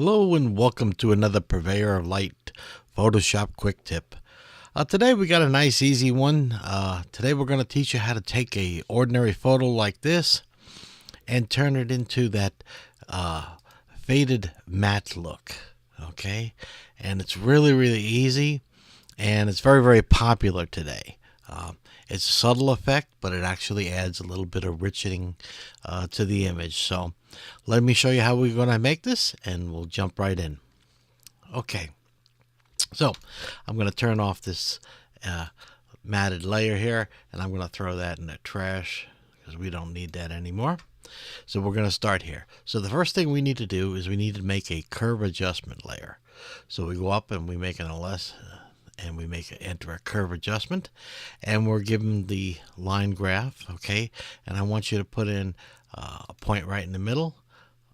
Hello and welcome to another Purveyor of Light Photoshop quick tip. Today we got a nice easy one. Today we're going to teach you how to take a ordinary photo like this and turn it into that faded matte look. Okay, and it's really easy, and it's very popular today. It's a subtle effect, but it actually adds a little bit of riching to the image. So let me show you how we're going to make this, and we'll jump right in. Okay, so I'm going to turn off this matted layer here, and I'm going to throw that in the trash because we don't need that anymore. So we're going to start here. So the first thing we need to do is we need to make a curve adjustment layer. So we go up and we make an LS and we enter a curve adjustment, and we're given the line graph. Okay, and I want you to put in a point right in the middle,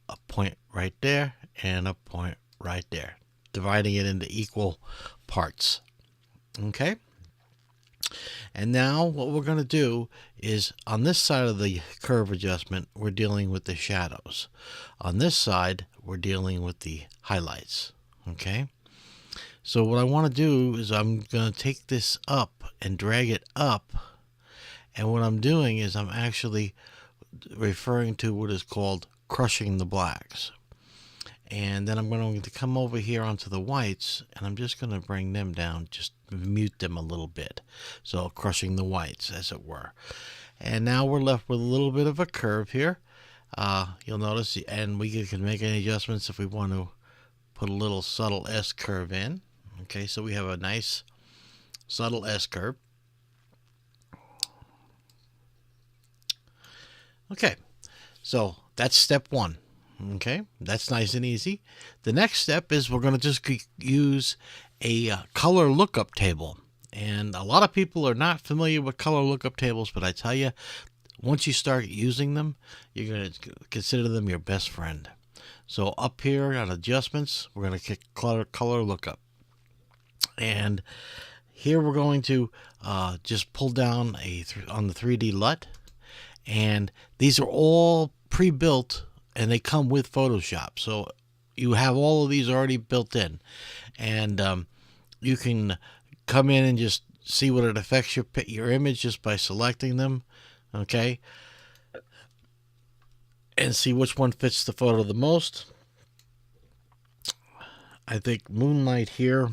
a point right there, and a point right there, dividing it into equal parts. Okay, and now what we're going to do is on this side of the curve adjustment we're dealing with the shadows. On this side we're dealing with the highlights. Okay, so what I want to do is I'm going to take this up and drag it up, and what I'm doing is I'm actually referring to what is called crushing the blacks. And then I'm going to come over here onto the whites, and I'm just going to bring them down, just mute them a little bit. So crushing the whites, as it were. And now we're left with a little bit of a curve here. You'll notice, and we can make any adjustments if we want to put a little subtle S curve in. Okay, so we have a nice subtle S curve. Okay, so that's step one. Okay, that's nice and easy. The next step is we're going to just use a color lookup table. And a lot of people are not familiar with color lookup tables, but I tell you, once you start using them, you're going to consider them your best friend. So up here on adjustments, we're going to click color lookup. And here we're going to just pull down on the 3D LUT. And these are all pre-built, and they come with Photoshop. So you have all of these already built in. And you can come in and just see what it affects your image just by selecting them. Okay, and see which one fits the photo the most. I think moonlight here,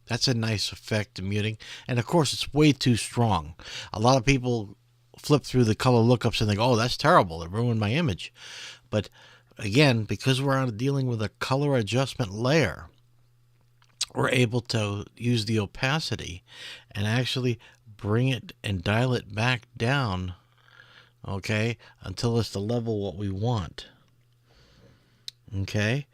that's a nice effect and muting. And of course it's way too strong. A lot of people flip through the color lookups and think, oh, that's terrible, it ruined my image. But again, because we're dealing with a color adjustment layer, we're able to use the opacity and actually bring it and dial it back down, okay, until it's the level what we want. Okay,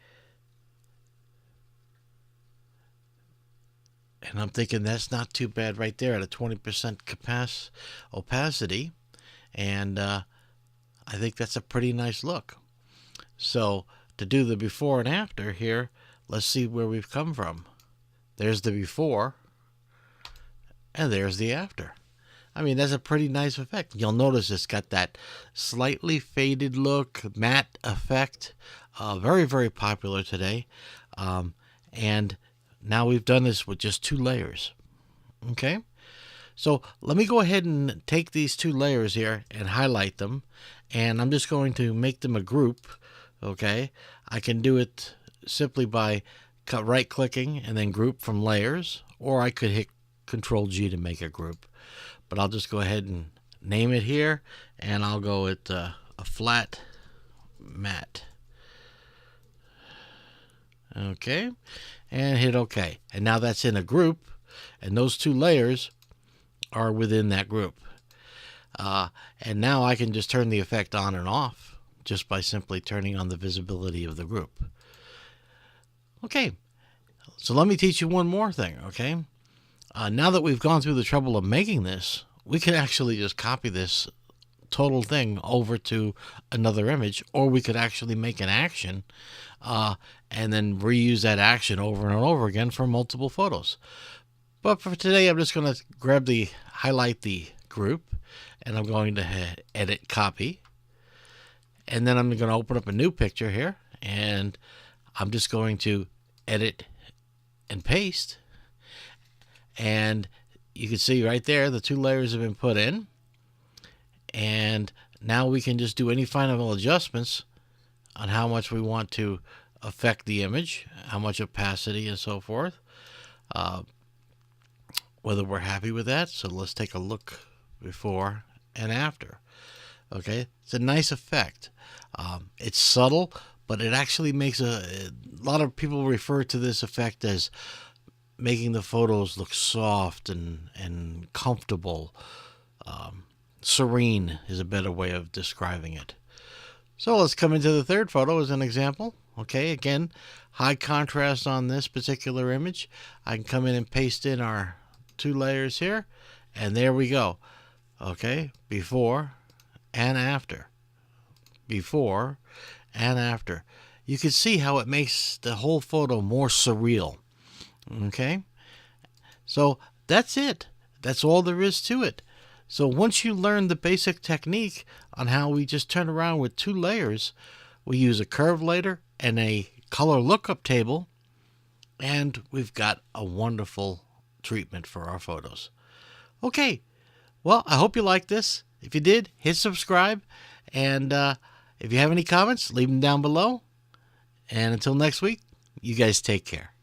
and I'm thinking that's not too bad right there at a 20% opacity, and I think that's a pretty nice look. So to do the before and after here, let's see where we've come from. There's the before, and there's the after. I mean, that's a pretty nice effect. You'll notice it's got that slightly faded look, matte effect. Very popular today. And now we've done this with just 2 layers. Okay, so let me go ahead and take these 2 layers here and highlight them, and I'm just going to make them a group. Okay, I can do it simply by right clicking and then group from layers, or I could hit Control G to make a group, but I'll just go ahead and name it here, and I'll go with a flat matte. Okay, and hit OK, and now that's in a group, and those 2 layers are within that group. And now I can just turn the effect on and off just by simply turning on the visibility of the group. Okay, so let me teach you one more thing. Okay, now that we've gone through the trouble of making this, we can actually just copy this total thing over to another image, or we could actually make an action and then reuse that action over and over again for multiple photos. But for today, I'm just going to highlight the group, and I'm going to edit copy, and then I'm going to open up a new picture here, and I'm just going to edit and paste, and you can see right there the 2 layers have been put in, and now we can just do any final adjustments on how much we want to affect the image, how much opacity and so forth, whether we're happy with that. So let's take a look before and after. Okay, it's a nice effect. It's subtle, but it actually makes a lot of people refer to this effect as making the photos look soft and comfortable. Serene is a better way of describing it. So let's come into the third photo as an example. Okay, again, high contrast on this particular image. I can come in and paste in our 2 layers here, and there we go. Okay, before and after. Before and after. You can see how it makes the whole photo more surreal. Okay, so that's it. That's all there is to it. So once you learn the basic technique on how we just turn around with 2 layers, we use a curve layer and a color lookup table, and we've got a wonderful treatment for our photos. Okay, well, I hope you liked this. If you did, hit subscribe, and if you have any comments, leave them down below. And until next week, you guys take care.